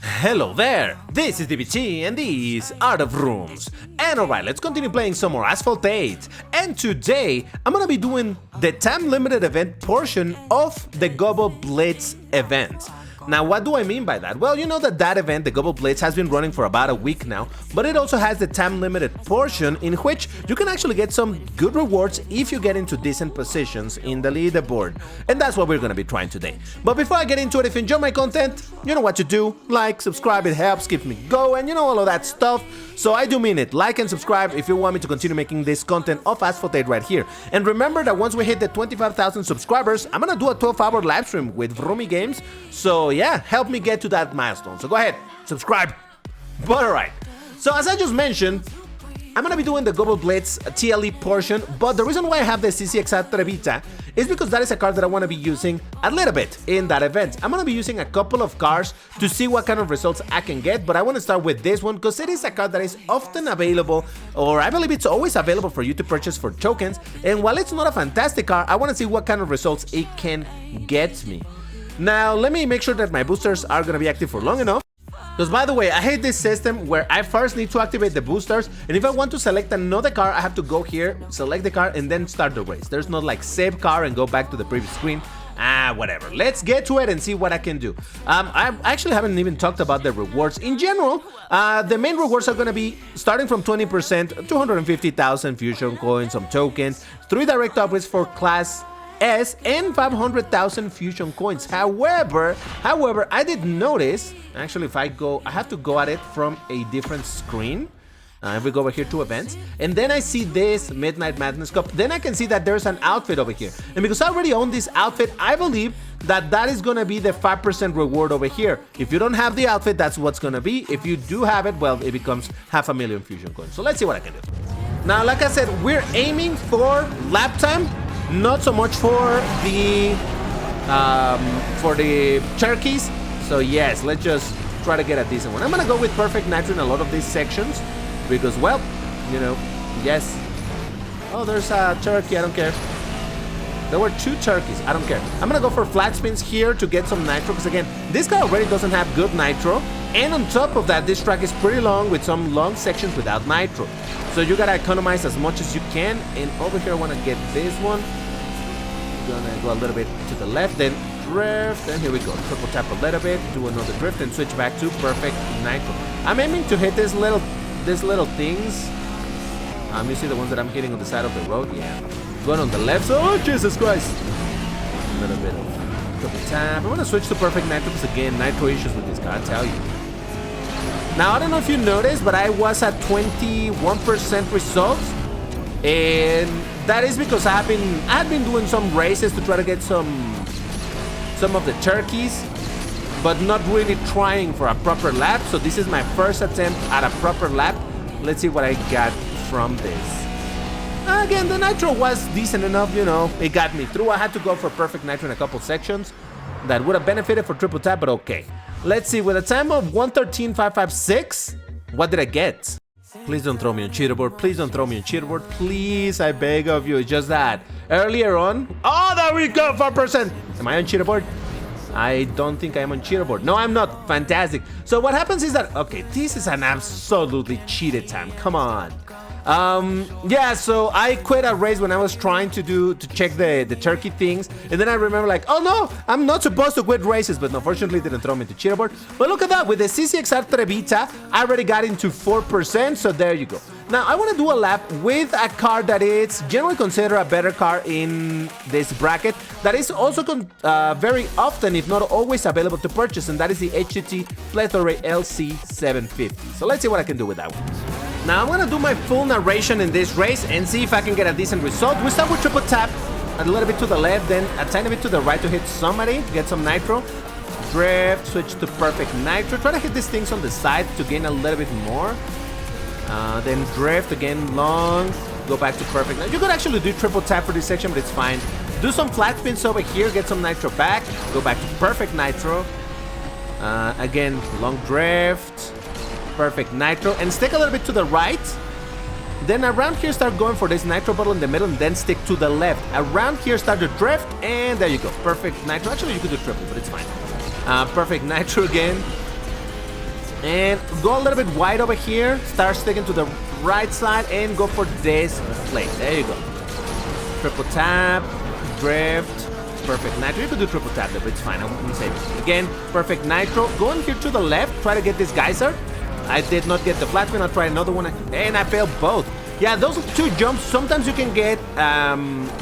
Hello there, this is DBT and these are the rooms. And alright, let's continue playing some more Asphalt 8. And today, I'm gonna be doing the time limited event portion of the Gobble Blitz event. Now, what do I mean by that? Well, you know that event, the Gobble Blitz, has been running for about a week now, but it also has the time-limited portion in which you can actually get some good rewards if you get into decent positions in the leaderboard. And that's what we're going to be trying today. But before I get into it, if you enjoy my content, you know what to do. Like, subscribe, it helps, keeps me going, you know, all of that stuff. So I do mean it. Like and subscribe if you want me to continue making this content of Asphalt 8 right here. And remember that once we hit the 25,000 subscribers, I'm going to do a 12-hour live stream with Roomy Games. So yeah, help me get to that milestone. So go ahead, subscribe. But alright, so as I just mentioned, I'm gonna be doing the Gobble Blitz TLE portion, but the reason why I have the CCXR Trevita is because that is a card that I want to be using a little bit in that event. I'm gonna be using a couple of cards to see what kind of results I can get, but I want to start with this one because it is a card that is often available, or I believe it's always available for you to purchase for tokens, and while it's not a fantastic card, I want to see what kind of results it can get me. Now, let me make sure that my boosters are going to be active for long enough. Because, by the way, I hate this system where I first need to activate the boosters, and if I want to select another car, I have to go here, select the car, and then start the race. There's not like save car and go back to the previous screen. Whatever. Let's get to it and see what I can do. I actually haven't even talked about the rewards. In general, the main rewards are going to be starting from 20%, 250,000 fusion coins, some tokens, 3 direct upgrades for class S, and 500,000 fusion coins. However, I did notice, actually if I have to go at it from a different screen. If we go over here to events, and then I see this Midnight Madness Cup, then I can see that there's an outfit over here. And because I already own this outfit, I believe that is gonna be the 5% reward over here. If you don't have the outfit, that's what's gonna be. If you do have it, well, it becomes 500,000 fusion coins. So let's see what I can do. Now, like I said, we're aiming for lap time. Not so much for the turkeys. So yes, let's just try to get a decent one. I'm gonna go with perfect nitro in a lot of these sections because, well, you know, yes. Oh, there's a turkey. I don't care. There were 2 turkeys. I don't care. I'm gonna go for flat spins here to get some nitro because, again, this guy already doesn't have good nitro, and on top of that, this track is pretty long with some long sections without nitro. So you gotta economize as much as you can. And over here, I wanna get this one. Gonna go a little bit to the left, then drift, and here we go. Triple tap a little bit, do another drift, and switch back to perfect nitro. I'm aiming to hit these little things. You see the ones that I'm hitting on the side of the road? Yeah. Going on the left. Oh, Jesus Christ! A little bit of triple tap. I'm gonna switch to perfect nitro because, again, nitro issues with this car, I tell you. Now, I don't know if you noticed, but I was at 21% results, and that is because I had been doing some races to try to get some of the turkeys, but not really trying for a proper lap. So this is my first attempt at a proper lap. Let's see what I got from this. Again, the nitro was decent enough, you know, it got me through. I had to go for perfect nitro in a couple sections. That would have benefited for triple tap, but okay. Let's see, with a time of 1:13.556, what did I get? Please don't throw me on cheaterboard. Please don't throw me on cheaterboard. Please, I beg of you. It's just that earlier on. Oh, there we go, 4%. Am I on cheaterboard? I don't think I am on cheaterboard. No, I'm not. Fantastic. So what happens is that, okay, this is an absolutely cheated time. Come on. Yeah, so I quit a race when I was trying to check the turkey things, and then I remember like, oh no, I'm not supposed to quit races, but unfortunately it didn't throw me to cheaterboard. But look at that, with the CCXR Trevita, I already got into 4%, so there you go. Now, I want to do a lap with a car that is generally considered a better car in this bracket, that is also very often, if not always, available to purchase, and that is the HTT Plethora LC750. So let's see what I can do with that one. Now, I'm going to do my full narration in this race and see if I can get a decent result. We start with triple tap, a little bit to the left, then a tiny bit to the right to hit somebody, get some nitro. Drift, switch to perfect nitro. Try to hit these things on the side to gain a little bit more. Then drift again, long, go back to perfect. Now, you could actually do triple tap for this section, but it's fine. Do some flat spins over here, get some nitro back, go back to perfect nitro. Again, long drift, perfect nitro, and stick a little bit to the right. Then around here, start going for this nitro bottle in the middle, and then stick to the left. Around here, start to drift, and there you go. Perfect nitro. Actually, you could do triple, but it's fine. Perfect nitro again. And go a little bit wide over here. Start sticking to the right side and go for this place. There you go. Triple tap, drift, perfect nitro. You could do triple tap, but it's fine. I wouldn't say it. Again, perfect nitro. Go in here to the left. Try to get this geyser. I did not get the flat spin. I'll try another one. And I failed both. Yeah, those two jumps, sometimes you can get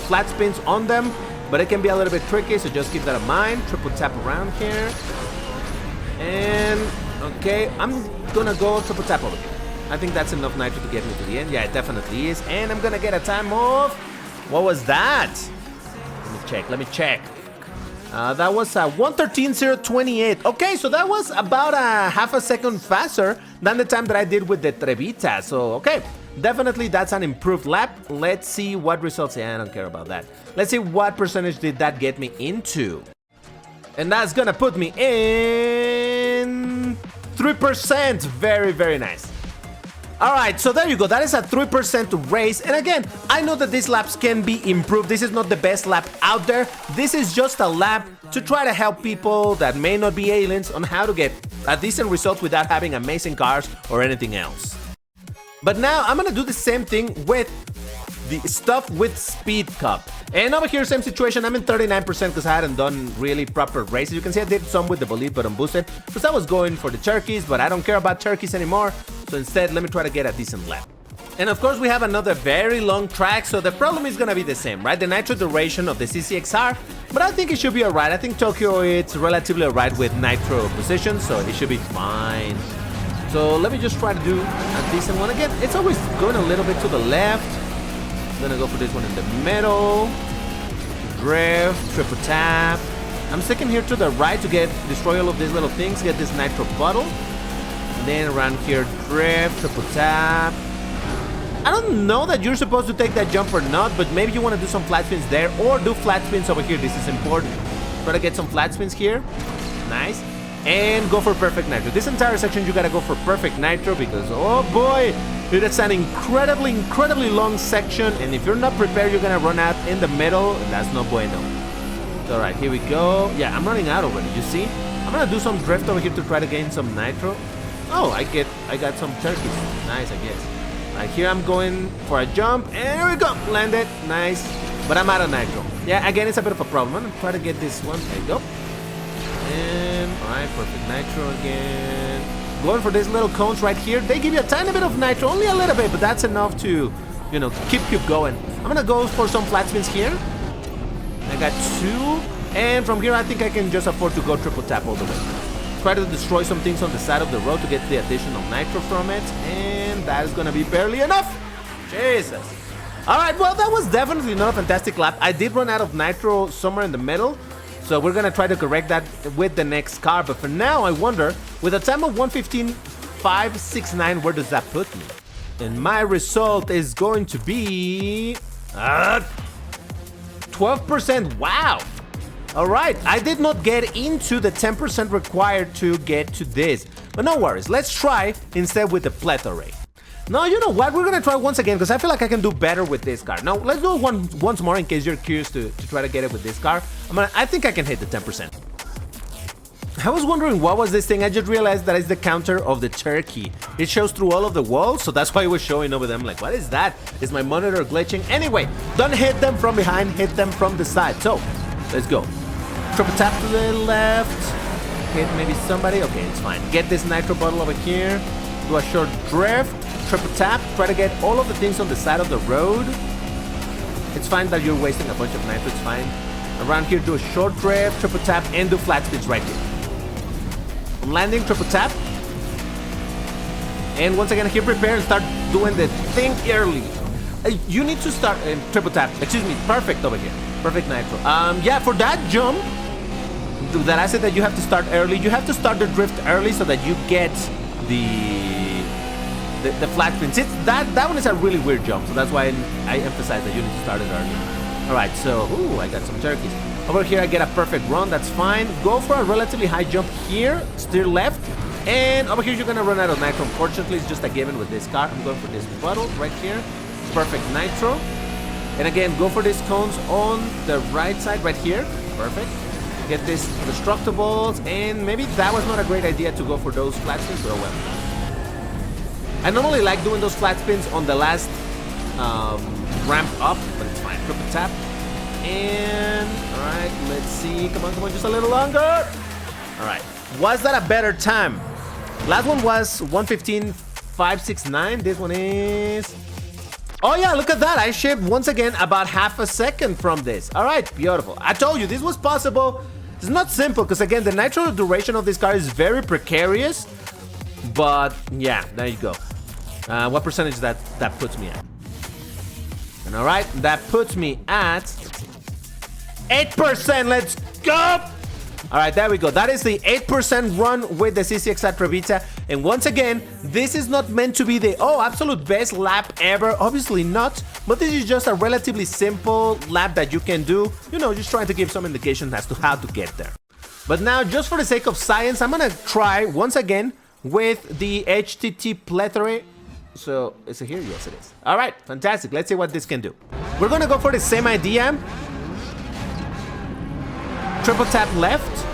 flat spins on them, but it can be a little bit tricky, so just keep that in mind. Triple tap around here. And, okay, I'm gonna go triple tap over here. I think that's enough nitro to get me to the end. Yeah, it definitely is. And I'm gonna get a time of... What was that? Let me check. That was 1:13.028. Okay, so that was about a half a second faster than the time that I did with the Trevita. So, okay, definitely that's an improved lap. Let's see what results. Yeah, I don't care about that. Let's see what percentage did that get me into. And that's gonna put me in 3%. Very, very nice. Alright, so there you go. That is a 3% race. And again, I know that these laps can be improved. This is not the best lap out there. This is just a lap to try to help people that may not be aliens on how to get a decent result without having amazing cars or anything else. But now I'm gonna do the same thing with the stuff with Speed Cup. And over here, same situation. I'm in 39% because I hadn't done really proper races. You can see I did some with the bolide but unboosted because I was going for the turkeys, but I don't care about turkeys anymore. So instead, let me try to get a decent lap. And of course, we have another very long track, so the problem is gonna be the same, right? The nitro duration of the CCXR, but I think it should be alright. I think Tokyo, it's relatively alright with nitro position, so it should be fine. So let me just try to do a decent one again. It's always going a little bit to the left. I'm gonna go for this one in the middle. Drift, triple tap. I'm sticking here to the right to destroy all of these little things, get this nitro bottle. And then around here, drift, triple tap. I don't know that you're supposed to take that jump or not, but maybe you want to do some flat spins there or do flat spins over here. This is important. Try to get some flat spins here. Nice. And go for perfect nitro. This entire section, you gotta go for perfect nitro because, oh boy, it is an incredibly long section, and if you're not prepared, you're gonna run out in the middle, and that's no bueno. All right, here we go. Yeah, I'm running out already, you see? I'm gonna do some drift over here to try to gain some nitro. Oh, I got some turkeys. Nice, I guess. Right here, I'm going for a jump, and here we go. Landed, nice. But I'm out of nitro. Yeah, again, it's a bit of a problem. I'm gonna try to get this one. There you go. And, all right, perfect nitro again. Going for these little cones right here. They give you a tiny bit of nitro, only a little bit, but that's enough to, you know, keep going. I'm gonna go for some flat spins here. I got two, and from here I think I can just afford to go triple tap all the way. Try to destroy some things on the side of the road to get the additional nitro from it, and that is gonna be barely enough. Jesus. All right, well, that was definitely not a fantastic lap. I did run out of nitro somewhere in the middle. So we're gonna try to correct that with the next car. But for now, I wonder, with a time of 1:15.569, where does that put me? And my result is going to be 12%. Wow. All right, I did not get into the 10% required to get to this. But no worries, let's try instead with the plethora. No, you know what? We're gonna try once again because I feel like I can do better with this car. Now, let's do it once more in case you're curious to try to get it with this car. I think I can hit the 10%. I was wondering what was this thing. I just realized that it's the counter of the turkey. It shows through all of the walls, so that's why it was showing over them. Like, what is that? Is my monitor glitching? Anyway, don't hit them from behind, hit them from the side. So, let's go. Triple tap to the left. Hit maybe somebody. Okay, it's fine. Get this nitro bottle over here. Do a short drift. Triple tap, try to get all of the things on the side of the road. It's fine that you're wasting a bunch of nitro, it's fine. Around here, do a short drift, triple tap, and do flat spins right here. I'm landing, triple tap. And once again, here, prepare and start doing the thing early. You need to start, triple tap, excuse me, perfect over here. Perfect nitro. Yeah, for that jump, that I said that you have to start early, you have to start the drift early so that you get the flat spins. That one is a really weird jump, so that's why I emphasize that you need to start it early. Alright, so, ooh, I got some turkeys. Over here, I get a perfect run, that's fine. Go for a relatively high jump here, steer left, and over here, you're gonna run out of nitro. Unfortunately, it's just a given with this car. I'm going for this bottle right here. Perfect nitro. And again, go for these cones on the right side right here. Perfect. Get these destructibles, and maybe that was not a great idea to go for those flat spins, but oh well. I normally like doing those flat spins on the last ramp up, but it's fine. Triple tap. And, alright, let's see. Come on, just a little longer. Alright, was that a better time? Last one was 1:15.569. This one is... Oh yeah, look at that. I shaved once again about half a second from this. Alright, beautiful. I told you this was possible. It's not simple because again, the nitro duration of this car is very precarious. But yeah, there you go. What percentage that puts me at? And alright, that puts me at 8%. Let's go! Alright, there we go. That is the 8% run with the CCXR Trevita. And once again, this is not meant to be the absolute best lap ever. Obviously not. But this is just a relatively simple lap that you can do. You know, just trying to give some indication as to how to get there. But now, just for the sake of science, I'm gonna try once again with the HTT plethora. So, is it here? Yes, it is. Alright, fantastic. Let's see what this can do. We're gonna go for the same idea. Triple tap left.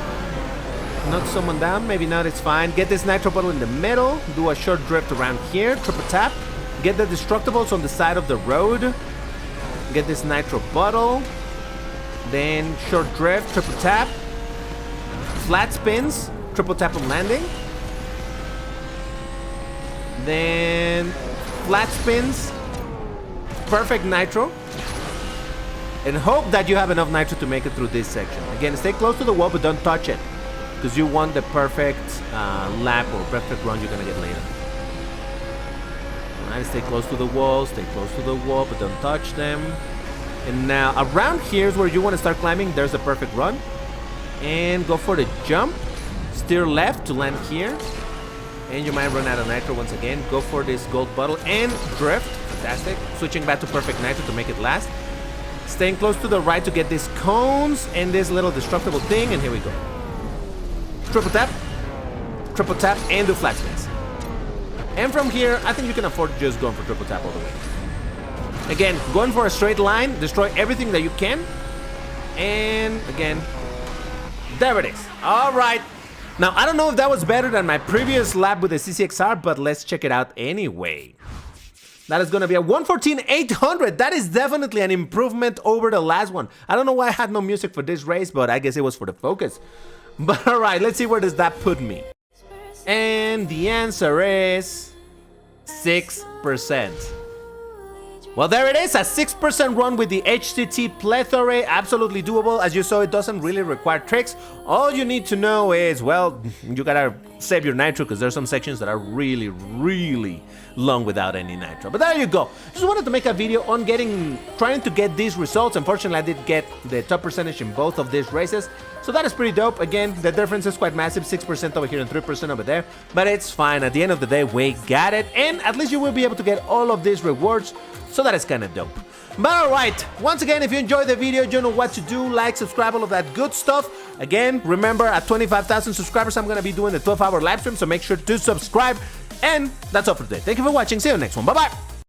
Knock someone down. Maybe not, it's fine. Get this nitro bottle in the middle. Do a short drift around here. Triple tap. Get the destructibles on the side of the road. Get this nitro bottle. Then short drift. Triple tap. Flat spins. Triple tap on landing. Then flat spins. Perfect nitro. And hope that you have enough nitro to make it through this section. Again, stay close to the wall, but don't touch it. Because you want the perfect lap or perfect run you're going to get later. Alright, stay close to the wall, but don't touch them. And now, around here is where you want to start climbing. There's the perfect run. And go for the jump. Steer left to land here. And you might run out of nitro once again. Go for this gold bottle and drift. Fantastic. Switching back to perfect nitro to make it last. Staying close to the right to get these cones and this little destructible thing. And here we go. Triple tap, and do flat spins. And from here, I think you can afford just going for triple tap all the way. Again, going for a straight line, destroy everything that you can. And again, there it is. All right. Now, I don't know if that was better than my previous lap with the CCXR, but let's check it out anyway. That is going to be a 1:14.800. That is definitely an improvement over the last one. I don't know why I had no music for this race, but I guess it was for the focus. But alright, let's see where does that put me. And the answer is 6%. Well, there it is, a 6% run with the HTT plethora. Absolutely doable. As you saw, it doesn't really require tricks. All you need to know is, well, you gotta save your nitro because there's some sections that are really, really long without any nitro. But there you go. Just wanted to make a video on trying to get these results. Unfortunately, I did get the top percentage in both of these races. So that is pretty dope. Again, the difference is quite massive, 6% over here and 3% over there. But it's fine. At the end of the day, we got it. And at least you will be able to get all of these rewards. So that is kind of dope. But alright, once again, if you enjoyed the video, you know what to do. Like, subscribe, all of that good stuff. Again, remember, at 25,000 subscribers, I'm going to be doing the 12-hour live stream. So make sure to subscribe. And that's all for today. Thank you for watching. See you in the next one. Bye-bye.